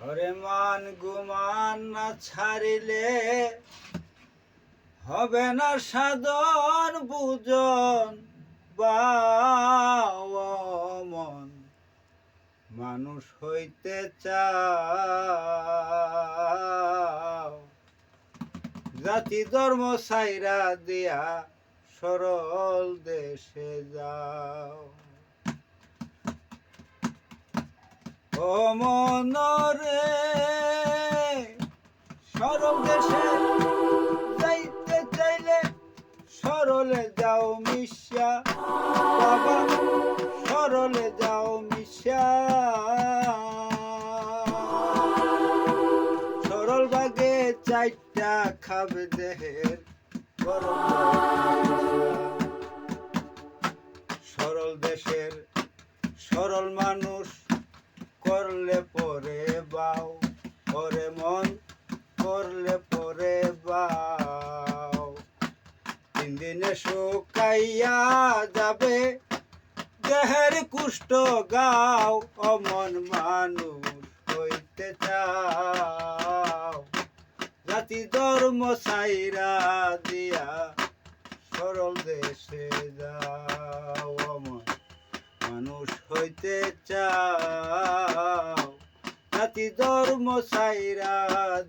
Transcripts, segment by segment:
ওরে মান গুমান না ছাড়িলে হবে না সাধন বুজন মন মানুষ হইতে চাও জাতি ধর্ম সাইরা দিয়া সরল দেশে যাও। ও মনরে সরল দেশে যাইতে চাইলে সরলে যাও মিশা বাবা, সরলে যাও মিশা। সরল বাগে চারটা খাবে দেহের সরল দেশের সরল মানুষ করলে পরে বাও, ওরে মন করলে পরে বাও। 3 দিনে শুকাইয়া যাবে দেহের কুষ্ঠ গাও, অমন মানুষ হইতে চাও জাতি ধর্ম সাইরা দিয়া সরল দেশে যাও। অমন মানুষ হইতে চাও জাতি ধর্ম সাইরা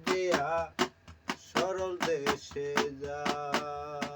দিয়া সরল দেশে যাও।